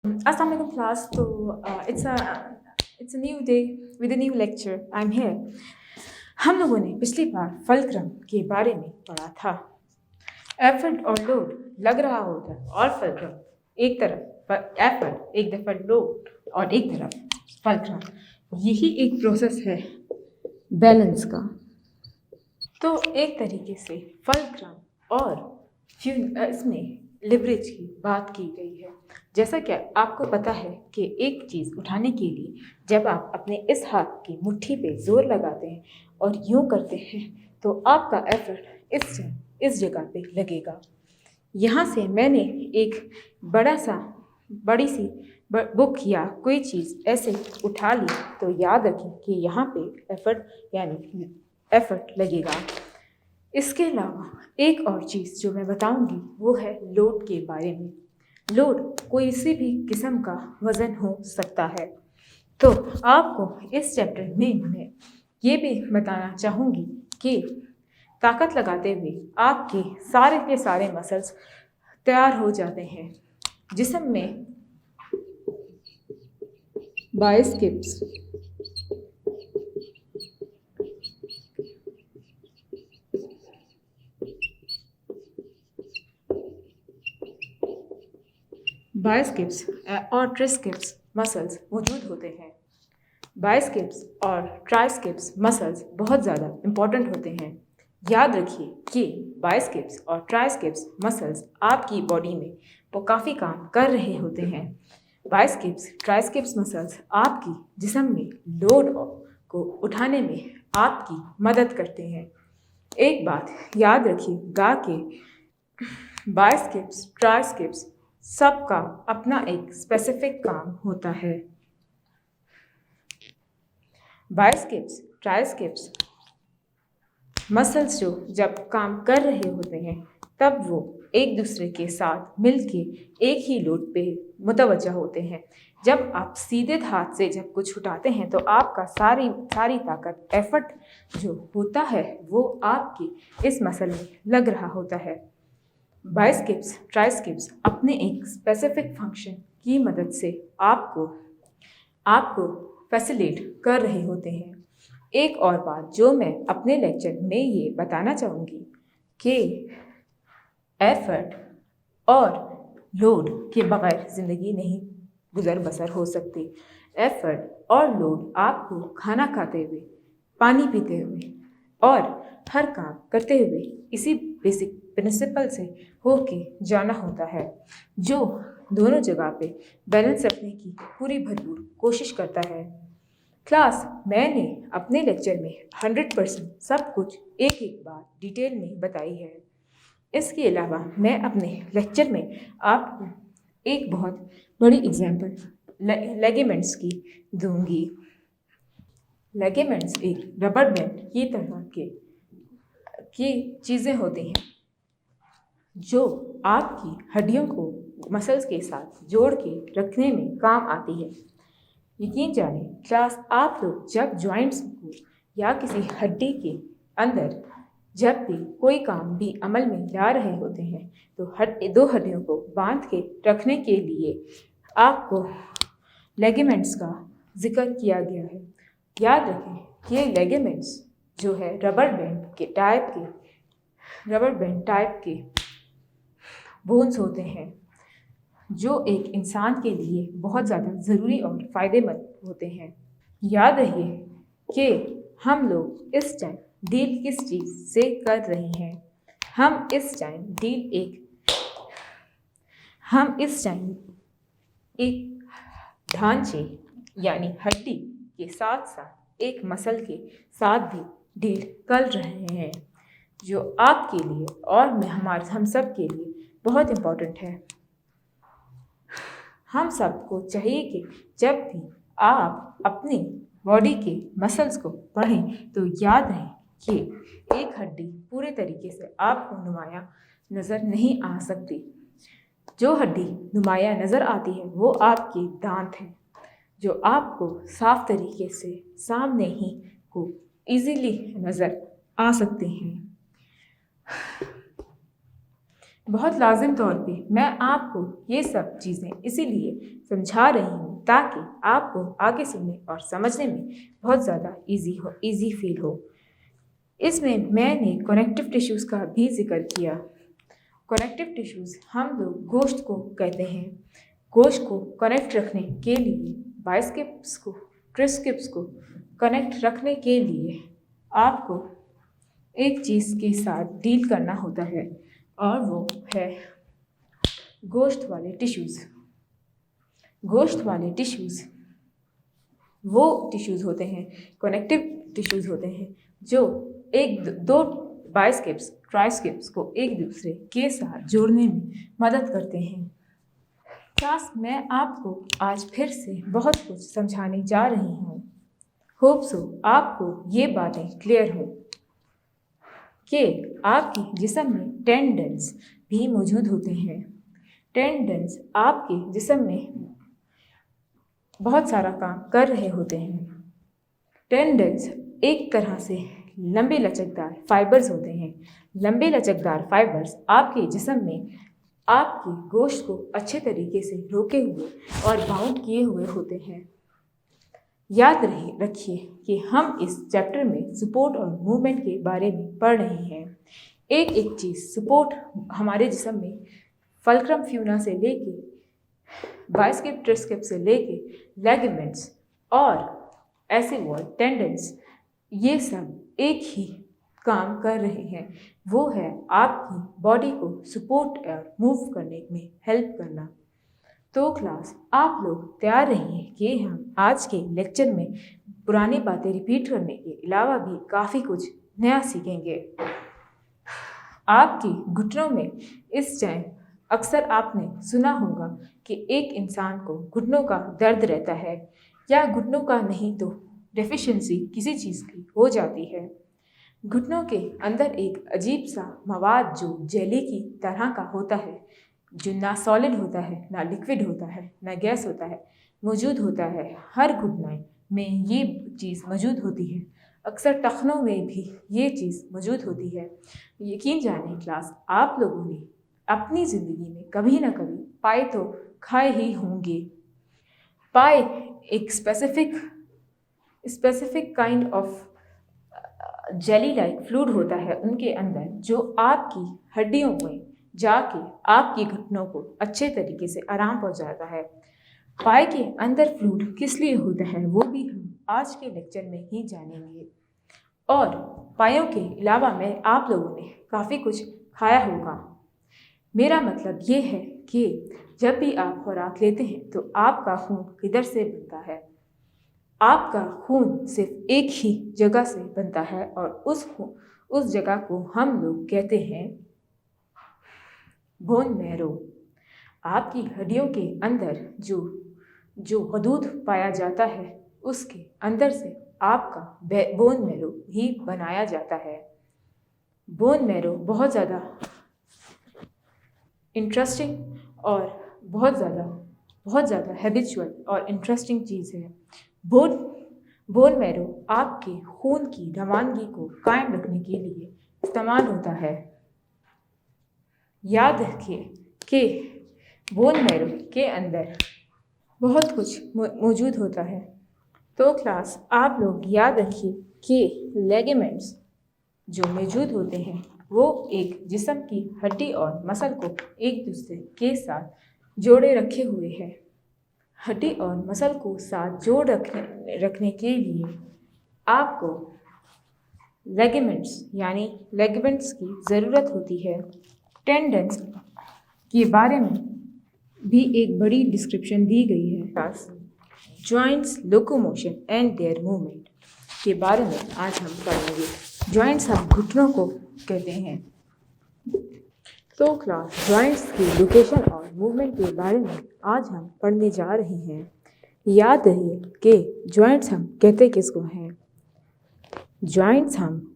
अस्सलाम वालेकुम क्लास। तो it's a new day with a new lecture. I am here. हम लोगों ने पिछली बार फलक्रम के बारे में पढ़ा था। एफर्ट और लोड लग रहा होता है और फलक्रम एक तरफ एफर्ट, एक दफा लोड और एक तरफ फलक्रम। यही एक प्रोसेस है बैलेंस का। तो एक तरीके से फलक्रम और इसमें लिवरेज की बात की गई है। जैसा कि आपको पता है कि एक चीज़ उठाने के लिए जब आप अपने इस हाथ की मुट्ठी पे जोर लगाते हैं और यूं करते हैं तो आपका एफर्ट इस जगह पे लगेगा। यहाँ से मैंने एक बड़ी सी बुक या कोई चीज़ ऐसे उठा ली तो याद रखें कि यहाँ पे एफर्ट लगेगा। इसके अलावा एक और चीज़ जो मैं बताऊंगी वो है लोड के बारे में। लोड कोई सी भी किस्म का वज़न हो सकता है। तो आपको इस चैप्टर में मैं ये भी बताना चाहूँगी कि ताकत लगाते हुए आपके सारे के सारे मसल्स तैयार हो जाते हैं। जिस्म में बाइसेप्स, बाइसेप्स और ट्रिसेप्स मसल्स मौजूद होते हैं। बाइसेप्स और ट्राइसेप्स मसल्स बहुत ज़्यादा इम्पॉर्टेंट होते हैं। याद रखिए कि बाइसेप्स और ट्राइसेप्स मसल्स आपकी बॉडी में वो काफ़ी काम कर रहे होते हैं। बाइसेप्स ट्राइसेप्स मसल्स आपकी जिस्म में लोड को उठाने में आपकी मदद करते हैं। एक बात याद रखिएगा कि बाइसेप्स ट्राइसेप्स सबका अपना एक स्पेसिफिक काम होता है। बाइसेप्स ट्राइसेप्स मसल्स जो जब काम कर रहे होते हैं तब वो एक दूसरे के साथ मिलके एक ही लोड पे मुतवज्जा होते हैं। जब आप सीधे हाथ से जब कुछ उठाते हैं तो आपका सारी ताकत एफर्ट जो होता है वो आपकी इस मसल में लग रहा होता है। बाइसेप्स ट्राइसेप्स अपने एक स्पेसिफिक फंक्शन की मदद से आपको फैसिलिटेट कर रहे होते हैं। एक और बात जो मैं अपने लेक्चर में ये बताना चाहूँगी कि एफर्ट और लोड के बगैर ज़िंदगी नहीं गुजर बसर हो सकती। एफर्ट और लोड आपको खाना खाते हुए, पानी पीते हुए और हर काम करते हुए इसी बेसिक प्रिंसिपल से होके जाना होता है, जो दोनों जगह पे बैलेंस रखने की पूरी भरपूर कोशिश करता है। क्लास मैंने अपने लेक्चर में 100% सब कुछ एक एक बार डिटेल में बताई है। इसके अलावा मैं अपने लेक्चर में आपको एक बहुत बड़ी एग्जांपल लेगेमेंट्स की दूंगी। लेगेमेंट्स एक रबर बैंड की तरह की चीज़ें होती हैं जो आपकी हड्डियों को मसल्स के साथ जोड़ के रखने में काम आती है। यकीन जाने क्लास आप लोग जब जॉइंट्स को या किसी हड्डी के अंदर जब भी कोई काम भी अमल में ला रहे होते हैं तो दो हड्डियों को बांध के रखने के लिए आपको लेगेमेंट्स का जिक्र किया गया है। याद रखें ये लेगेमेंट्स जो है रबर बैंड टाइप के बोन्स होते हैं जो एक इंसान के लिए बहुत ज़्यादा ज़रूरी और फ़ायदेमंद होते हैं। याद रहिए कि हम लोग इस टाइम डील किस चीज़ से कर रहे हैं। हम इस टाइम एक ढांचे यानी हड्डी के साथ साथ एक मसल के साथ भी डील कर रहे हैं, जो आपके लिए और हम सब के लिए बहुत इम्पोर्टेंट है। हम सबको चाहिए कि जब भी आप अपनी बॉडी के मसल्स को पढ़ें तो याद रहे कि एक हड्डी पूरे तरीके से आपको नुमाया नज़र नहीं आ सकती। जो हड्डी नुमाया नज़र आती है वो आपके दांत हैं, जो आपको साफ तरीके से सामने ही को इजीली नज़र आ सकते हैं। बहुत लाजिम तौर पे मैं आपको ये सब चीज़ें इसीलिए समझा रही हूँ ताकि आपको आगे सुनने और समझने में बहुत ज़्यादा इजी फील हो। इसमें मैंने कनेक्टिव टिश्यूज़ का भी जिक्र किया। कनेक्टिव टिश्यूज़ हम लोग गोश्त को कहते हैं। गोश्त को कनेक्ट रखने के लिए बाइसेप्स को ट्राइसेप्स को कनेक्ट रखने के लिए आपको एक चीज़ के साथ डील करना होता है और वो है गोश्त वाले टिश्यूज़। गोश्त वाले टिश्यूज़ वो टिश्यूज़ होते हैं, कनेक्टिव टिश्यूज़ होते हैं जो दो बाइसेप्स ट्राइसेप्स को एक दूसरे के साथ जोड़ने में मदद करते हैं। क्लास मैं आपको आज फिर से बहुत कुछ समझाने जा रही हूँ। होप सो आपको ये बातें क्लियर हो कि आपके जिस्म में टेंडन्स भी मौजूद होते हैं। टेंडन्स आपके जिस्म में बहुत सारा काम कर रहे होते हैं। टेंडन्स एक तरह से लंबे लचकदार फाइबर्स होते हैं। लंबे लचकदार फाइबर्स आपके जिस्म में आपके गोश्त को अच्छे तरीके से रोके हुए और बाउंड किए हुए होते हैं। याद रखिए कि हम इस चैप्टर में सपोर्ट और मूवमेंट के बारे में पढ़ रहे हैं। एक एक चीज़ सपोर्ट हमारे जिस्म में फल्क्रम फ्यूना से लेके बाइसेप्स ट्राइसेप्स से लेके लिगामेंट्स और ऐसे वॉल टेंडन्स ये सब एक ही काम कर रहे हैं। वो है आपकी बॉडी को सपोर्ट और मूव करने में हेल्प करना। तो क्लास आप लोग तैयार रहिए कि हम आज के लेक्चर में पुरानी बातें रिपीट करने के अलावा भी काफ़ी कुछ नया सीखेंगे। आपकी घुटनों में इस टाइम अक्सर आपने सुना होगा कि एक इंसान को घुटनों का दर्द रहता है या घुटनों का नहीं तो डेफिशिएंसी किसी चीज़ की हो जाती है। घुटनों के अंदर एक अजीब सा मवाद जो जेली की तरह का होता है, जो ना सॉलिड होता है, ना लिक्विड होता है, ना गैस होता है, मौजूद होता है। हर घुटने में ये चीज़ मौजूद होती है। अक्सर टखनों में भी ये चीज़ मौजूद होती है। यकीन जाने क्लास आप लोगों ने अपनी ज़िंदगी में कभी ना कभी पाए तो खाए ही होंगे। पाए एक specific kind of jelly like fluid होता है उनके अंदर, जो आपकी हड्डियों में जाके आपकी घुटनों को अच्छे तरीके से आराम पहुंचाता है। पाए के अंदर फ्लूइड किस लिए होता है वो भी हम आज के लेक्चर में ही जानेंगे। और पायों के अलावा में आप लोगों ने काफ़ी कुछ खाया होगा। मेरा मतलब ये है कि जब भी आप खुराक लेते हैं तो आपका खून किधर से बनता है? आपका खून सिर्फ एक ही जगह से बनता है और उस जगह को हम लोग कहते हैं बोन मैरो। आपकी हड्डियों के अंदर जो गदूद पाया जाता है उसके अंदर से आपका बोन मैरो ही बनाया जाता है। बोन मैरो बहुत ज़्यादा इंटरेस्टिंग और बहुत ज़्यादा हैबिचुअल और इंटरेस्टिंग चीज़ है। बोन मैरो आपके खून की रवानगी को कायम रखने के लिए इस्तेमाल होता है। याद रखिए कि बोन मैरो के अंदर बहुत कुछ मौजूद होता है। तो क्लास आप लोग याद रखिए कि लिगामेंट्स जो मौजूद होते हैं वो एक जिस्म की हड्डी और मसल को एक दूसरे के साथ जोड़े रखे हुए हैं। हड्डी और मसल को साथ जोड़ रखने के लिए आपको लिगामेंट्स की ज़रूरत होती है। टेंडन्स के बारे में भी एक बड़ी डिस्क्रिप्शन दी गई है। Joints, locomotion and there movement के बारे में आज हम पढ़ेंगे। जॉइंट्स हम घुटनों को कहते हैं। तो क्लास जॉइंट्स की लोकेशन और मूवमेंट के बारे में आज हम पढ़ने जा रहे हैं। याद रहिए कि जॉइंट्स हम कहते किसको हैं? जॉइंट्स हम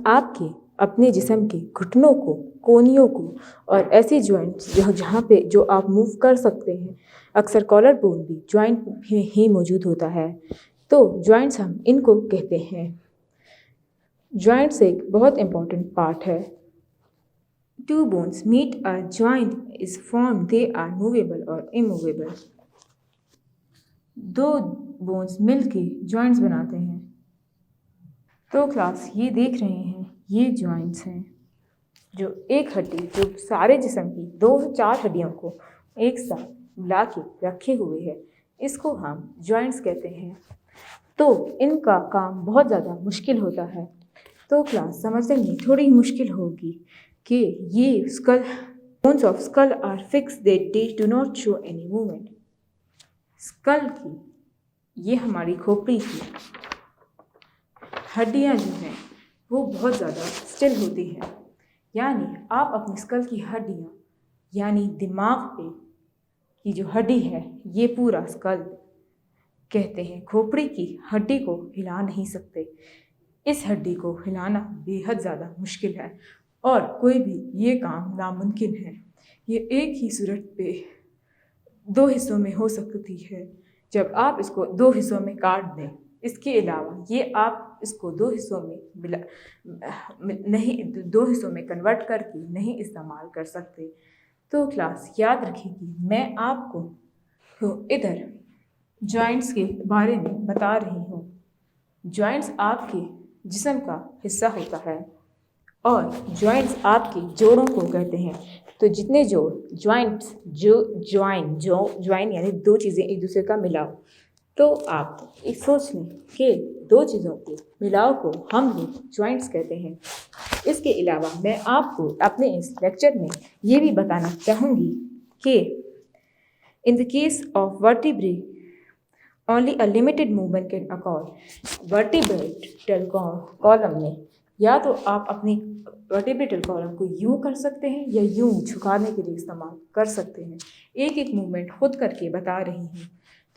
आपके अपने जिस्म के घुटनों को, कोहनियों को और ऐसी जॉइंट्स जहाँ पे जो आप मूव कर सकते हैं, अक्सर कॉलर बोन भी जॉइंट में ही मौजूद होता है। तो जॉइंट्स हम इनको कहते हैं। जॉइंट्स एक बहुत इम्पॉर्टेंट पार्ट है Two bones meet, a joint is formed, they are movable or immovable. दो बोन्स मिलके जॉइंट्स बनाते हैं। तो क्लास ये देख रहे हैं, ये जॉइंट्स हैं। जो एक हड्डी जो सारे जिस्म की 2-4 हड्डियों को एक साथ मिला के रखे हुए है, इसको हम जॉइंट्स कहते हैं। तो इनका काम बहुत ज़्यादा मुश्किल होता है। तो क्लास समझने में थोड़ी मुश्किल होगी कि ये skull bones of skull are fix, they do not show any movement. Skull की, ये हमारी खोपड़ी की हड्डियाँ जो हैं वो बहुत ज़्यादा स्टिल होती हैं। यानी आप अपनी स्कल की हड्डियाँ, यानी दिमाग पे की जो हड्डी है, ये पूरा स्कल कहते हैं, खोपड़ी की हड्डी को हिला नहीं सकते। इस हड्डी को हिलाना बेहद ज़्यादा मुश्किल है और कोई भी ये काम नामुमकिन है। ये एक ही सूरत पे 2 हिस्सों में हो सकती है, जब आप इसको 2 हिस्सों में काट दें। इसके अलावा ये आप इसको 2 हिस्सों में नहीं 2 हिस्सों में कन्वर्ट करके नहीं इस्तेमाल कर सकते। तो क्लास याद रखिए, मैं आपको इधर जॉइंट्स के बारे में बता रही हूँ। जॉइंट्स आपके जिस्म का हिस्सा होता है और जॉइंट्स आपके जोड़ों को कहते हैं। तो जितने जोड़ जॉइंट्स ज्वाइन यानी 2 चीज़ें एक दूसरे का मिलाव। तो आप एक सोच लें कि 2 चीज़ों के मिलाव को हम लोग जॉइंट्स कहते हैं। इसके अलावा मैं आपको अपने इस लेक्चर में ये भी बताना चाहूँगी कि in the case of vertebrae only a limited movement can occur. Vertebral column में या तो आप अपनी वर्टिब्रेटल कॉलम को यूँ कर सकते हैं या यूँ झुकाने के लिए इस्तेमाल कर सकते हैं। एक एक मूवमेंट खुद करके बता रही हूँ।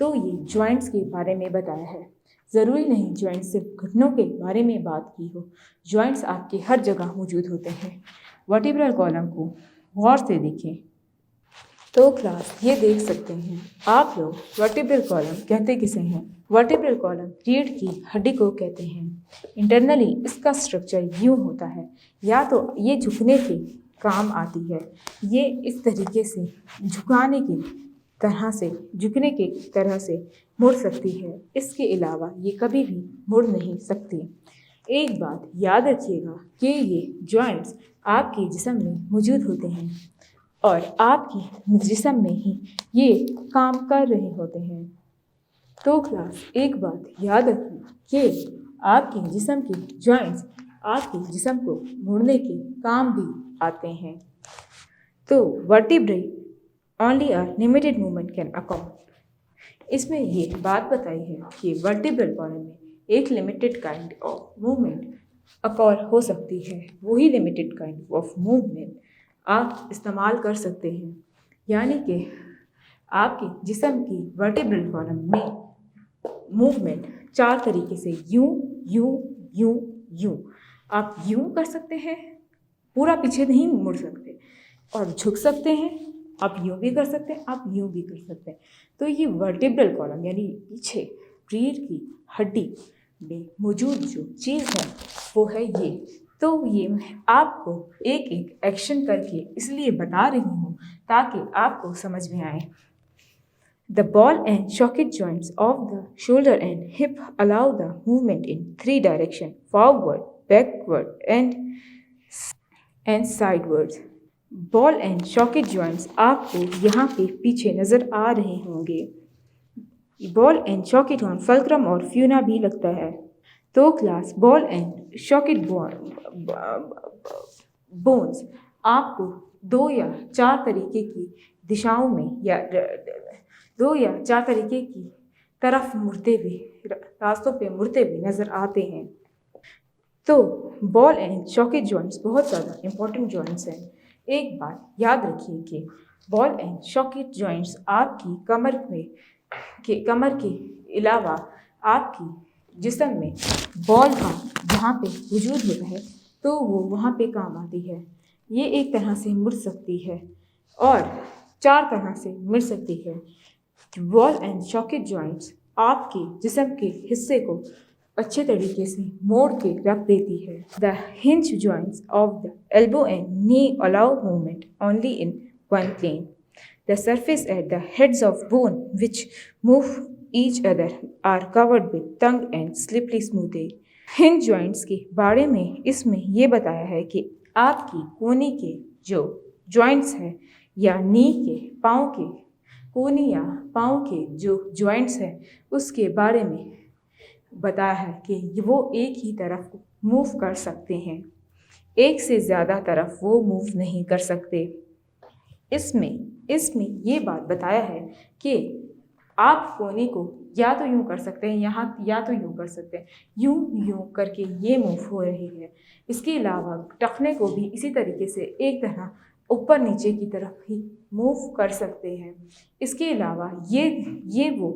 तो ये जॉइंट्स के बारे में बताया है। ज़रूरी नहीं जॉइंट्स सिर्फ घुटनों के बारे में बात की हो, जॉइंट्स आपके हर जगह मौजूद होते हैं। वर्टिब्रल कॉलम को गौर से देखें तो क्लास ये देख सकते हैं आप लोग, वर्टिब्रल कॉलम कहते किसे हैं? वर्टिब्रल कॉलम रीढ़ की हड्डी को कहते हैं। इंटरनली इसका स्ट्रक्चर यूँ होता है, या तो ये झुकने के काम आती है, ये इस तरीके से झुकने के तरह से मुड़ सकती है। इसके अलावा ये कभी भी मुड़ नहीं सकती। एक बात याद रखिएगा कि ये जॉइंट्स आपके जिस्म में मौजूद होते हैं और आपकी जिस्म में ही ये काम कर रहे होते हैं। तो क्लास एक बात याद रखिए कि आपके जिस्म के जॉइंट्स आपके जिस्म को मोड़ने के काम भी आते हैं। तो vertebrae only a limited movement can occur. इसमें ये बात बताई है कि वर्टिब्रल कॉलम में एक लिमिटेड काइंड ऑफ मूवमेंट अकॉर हो सकती है। वही लिमिटेड काइंड ऑफ मूवमेंट आप इस्तेमाल कर सकते हैं। यानी कि आपके जिस्म की वर्टिब्रल कॉलम में मूवमेंट 4 तरीके से यूँ यूँ यूँ यूँ। आप यूँ कर सकते हैं, पूरा पीछे नहीं मुड़ सकते, और झुक सकते हैं। आप यूँ भी कर सकते हैं, आप यूँ भी कर सकते हैं। तो ये वर्टिब्रल कॉलम यानी पीछे रीढ़ की हड्डी में मौजूद जो चीज़ है वो है ये। तो ये मैं आपको एक एक एक्शन करके इसलिए बता रही हूँ ताकि आपको समझ में आए। The ball and socket joints of the shoulder and hip allow the movement in 3 directions: forward, backward, and sideways. Ball and socket joints आपको यहाँ पे पीछे नज़र आ रहे होंगे। Ball and socket joint fulcrum और फ्यूना भी लगता है। तो class ball and socket bones आपको 2 या 4 तरीके की दिशाओं में या 2 या 4 तरीके की तरफ मुड़ते हुए, रास्तों पे मुड़ते हुए नज़र आते हैं। तो बॉल एंड सॉकेट जॉइंट्स बहुत ज़्यादा इंपॉर्टेंट जॉइंट्स हैं। एक बात याद रखिए कि बॉल एंड सॉकेट जॉइंट्स आपकी कमर के अलावा आपकी जिस्म में बॉल का जहाँ पे वजूद होता है तो वो वहाँ पे काम आती है। ये एक तरह से मुड़ सकती है और 4 तरह से मुड़ सकती है। बॉल एंड सॉकेट जॉइंट्स आपके जिस्म के हिस्से को अच्छे तरीके से मोड़ के रख देती है। The hinge joints of the elbow and knee allow movement only in one plane. द surface at the heads of bone which move each other are covered with tongue and slippery smooth air। Hinge joints के बारे में इसमें यह बताया है कि आपकी कोहनी के जो जॉइंट्स हैं या नी के पाँव के कोहनी या पाँव के जो जॉइंट्स हैं उसके बारे में बताया है कि वो एक ही तरफ मूव कर सकते हैं, एक से ज़्यादा तरफ वो मूव नहीं कर सकते। इसमें ये बात बताया है कि आप कोहनी को या तो यूँ कर सकते हैं यहाँ या तो यूँ कर सकते हैं, यूँ करके ये मूव हो रही है। इसके अलावा टखने को भी इसी तरीके से एक तरह ऊपर नीचे की तरफ ही मूव कर सकते हैं। इसके अलावा ये वो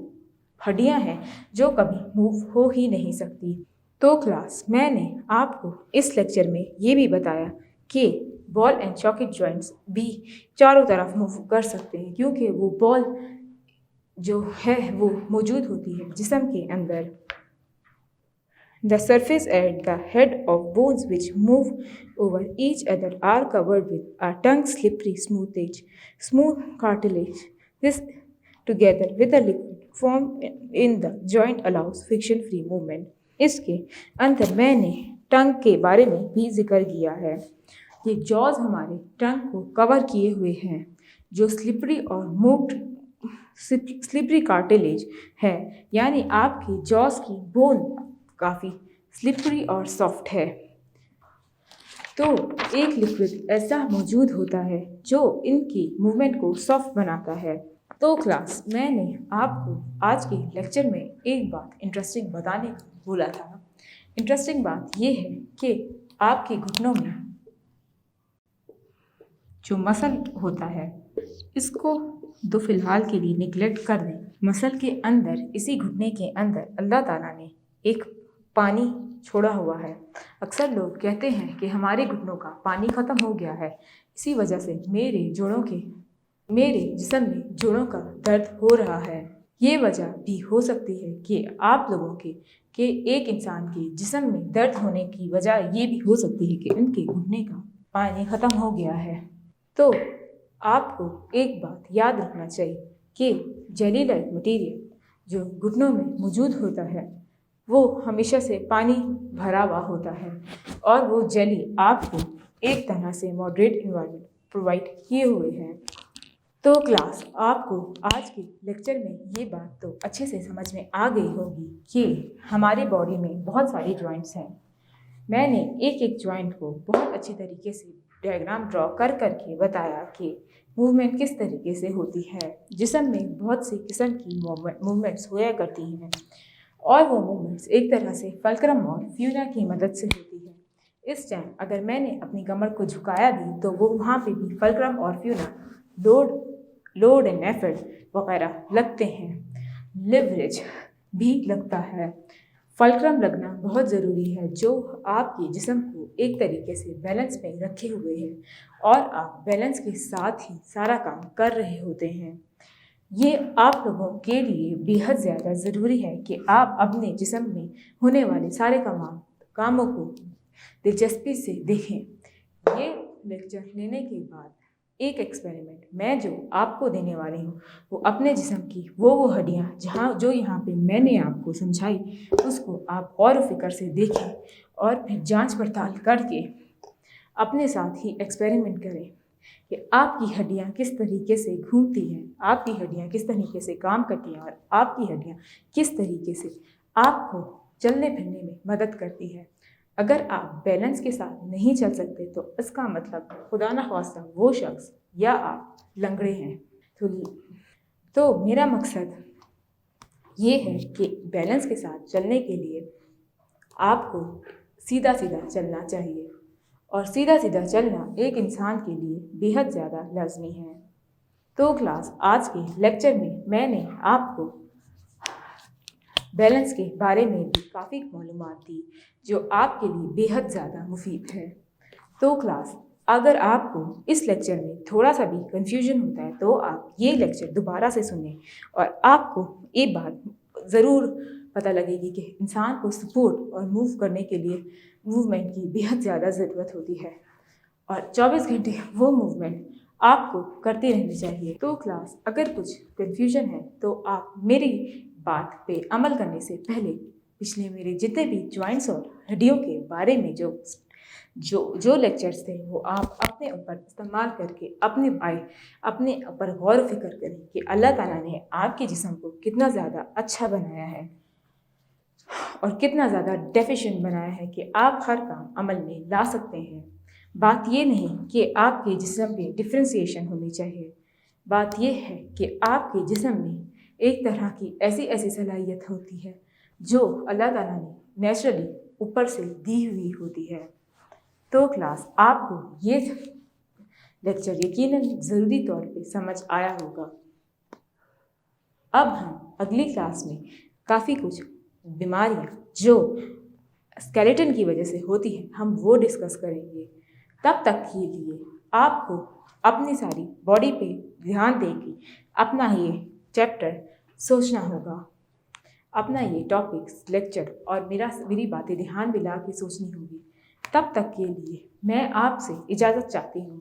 हड्डियाँ हैं जो कभी मूव हो ही नहीं सकती। तो क्लास मैंने आपको इस लेक्चर में ये भी बताया कि बॉल एंड सॉकेट जॉइंट्स भी चारों तरफ मूव कर सकते हैं क्योंकि वो बॉल जो है वो मौजूद होती है जिस्म के अंदर। The surface at the head of bones which move over each other are covered with a tongue slippery smooth cartilage. This together with the liquid formed in the joint allows friction free movement। इसके अंदर मैंने टंग के बारे में भी जिक्र किया है। ये जॉज हमारे टंग को कवर किए हुए हैं जो स्लिपरी कार्टिलेज है, यानी आपकी जॉज की बोन काफ़ी स्लिपरी और सॉफ्ट है। तो एक लिक्विड ऐसा मौजूद होता है जो इनकी मूवमेंट को सॉफ्ट बनाता है। तो क्लास मैंने आपको आज के लेक्चर में एक बात इंटरेस्टिंग बताने को बोला था। इंटरेस्टिंग बात यह है कि आपके घुटनों में जो मसल होता है इसको तो फिलहाल के लिए निगलेक्ट कर दें। मसल के अंदर इसी घुटने के अंदर अल्लाह ताला ने एक पानी छोड़ा हुआ है। अक्सर लोग कहते हैं कि हमारे घुटनों का पानी ख़त्म हो गया है, इसी वजह से मेरे जिस्म में जोड़ों का दर्द हो रहा है। ये वजह भी हो सकती है कि आप लोगों के एक इंसान के जिस्म में दर्द होने की वजह ये भी हो सकती है कि उनके घुटने का पानी ख़त्म हो गया है। तो आपको एक बात याद रखना चाहिए कि जेली लाइक मटीरियल जो घुटनों में मौजूद होता है वो हमेशा से पानी भरा हुआ होता है और वो जेली आपको एक तरह से मॉडरेट इन्वायरमेंट प्रोवाइड किए हुए हैं। तो क्लास आपको आज के लेक्चर में ये बात तो अच्छे से समझ में आ गई होगी कि हमारी बॉडी में बहुत सारे जॉइंट्स हैं। मैंने एक एक जॉइंट को बहुत अच्छी तरीके से डायग्राम ड्रॉ कर करके बताया कि मूवमेंट किस तरीके से होती है। जिस्म में बहुत सी किस्म की मूवमेंट्स होया करती हैं और वो मूवमेंट्स एक तरह से फल्क्रम और फ्यूना की मदद से होती है। इस टाइम अगर मैंने अपनी कमर को झुकाया भी तो वो वहाँ पे भी फल्क्रम और फ्यूना लोड एंड एफर्ट वगैरह लगते हैं। लिवरेज भी लगता है। फल्क्रम लगना बहुत ज़रूरी है जो आपके जिस्म को एक तरीके से बैलेंस में रखे हुए है और आप बैलेंस के साथ ही सारा काम कर रहे होते हैं। ये आप लोगों के लिए बेहद ज़्यादा ज़रूरी है कि आप अपने जिस्म में होने वाले सारे कामों को दिलचस्पी से देखें। ये लेक्चर लेने के बाद एक एक्सपेरिमेंट मैं जो आपको देने वाली हूँ वो अपने जिस्म की वो हड्डियाँ जो यहाँ पे मैंने आपको समझाई उसको आप गौर व फिक्र से देखें और फिर जांच पड़ताल करके अपने साथ ही एक्सपेरिमेंट करें कि आपकी हड्डियाँ किस तरीके से घूमती हैं, आपकी हड्डियाँ किस तरीके से काम करती हैं और आपकी हड्डियाँ किस तरीके से आपको चलने फिरने में मदद करती है। अगर आप बैलेंस के साथ नहीं चल सकते तो इसका मतलब खुदा न खास्ता वो शख्स या आप लंगड़े हैं। तो मेरा मकसद ये है कि बैलेंस के साथ चलने के लिए आपको सीधा सीधा चलना चाहिए और सीधा सीधा चलना एक इंसान के लिए बेहद ज़्यादा लाजमी है। तो क्लास आज के लेक्चर में मैंने आपको बैलेंस के बारे में भी काफ़ी मालूमात दी जो आपके लिए बेहद ज़्यादा मुफीद है। तो क्लास अगर आपको इस लेक्चर में थोड़ा सा भी कंफ्यूजन होता है तो आप ये लेक्चर दोबारा से सुनें और आपको ये बात ज़रूर पता लगेगी कि इंसान को सपोर्ट और मूव करने के लिए मूवमेंट की बेहद ज़्यादा ज़रूरत होती है, और 24 घंटे वो मूवमेंट आपको करते रहनी चाहिए। तो क्लास, अगर कुछ कन्फ्यूजन है तो आप मेरी बात पे अमल करने से पहले पिछले मेरे जितने भी ज्वाइंट्स और हड्डियों के बारे में जो जो जो लेक्चर्स थे वो आप अपने ऊपर इस्तेमाल करके अपने ऊपर गौर फिक्र करें कि अल्लाह ताला ने आपके जिस्म को कितना ज़्यादा अच्छा बनाया है और कितना ज़्यादा डेफिशिएंट बनाया है कि आप हर काम अमल में ला सकते हैं। बात ये नहीं कि आपके जिस्म में डिफ्रेंसिएशन होनी चाहिए, बात ये है कि आपके जिस्म में एक तरह की ऐसी ऐसी सलाहियत होती है जो अल्लाह ताला ने नेचुरली ऊपर से दी हुई होती है। तो क्लास, आपको ये लेक्चर यकीनन ज़रूरी तौर पे समझ आया होगा। अब हम अगली क्लास में काफ़ी कुछ बीमारियां जो स्केलेटन की वजह से होती हैं हम वो डिस्कस करेंगे। तब तक के लिए आपको अपनी सारी बॉडी पे ध्यान देके अपना ये चैप्टर सोचना होगा, अपना ये टॉपिक्स लेक्चर और मेरी बातें ध्यान में ला के सोचनी होगी। तब तक के लिए मैं आपसे इजाज़त चाहती हूँ,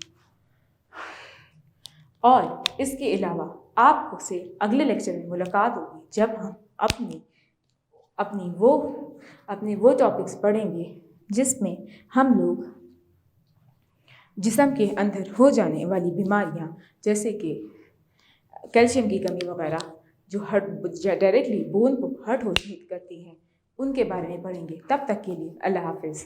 और इसके अलावा आपसे अगले लेक्चर में मुलाकात होगी जब हम अपने वो टॉपिक्स पढ़ेंगे जिसमें हम लोग जिस्म के अंदर हो जाने वाली बीमारियां जैसे कि कैल्शियम की कमी वगैरह जो डायरेक्टली बोन को हर्ट हो करती हैं उनके बारे में पढ़ेंगे। तब तक के लिए अल्लाह हाफिज़।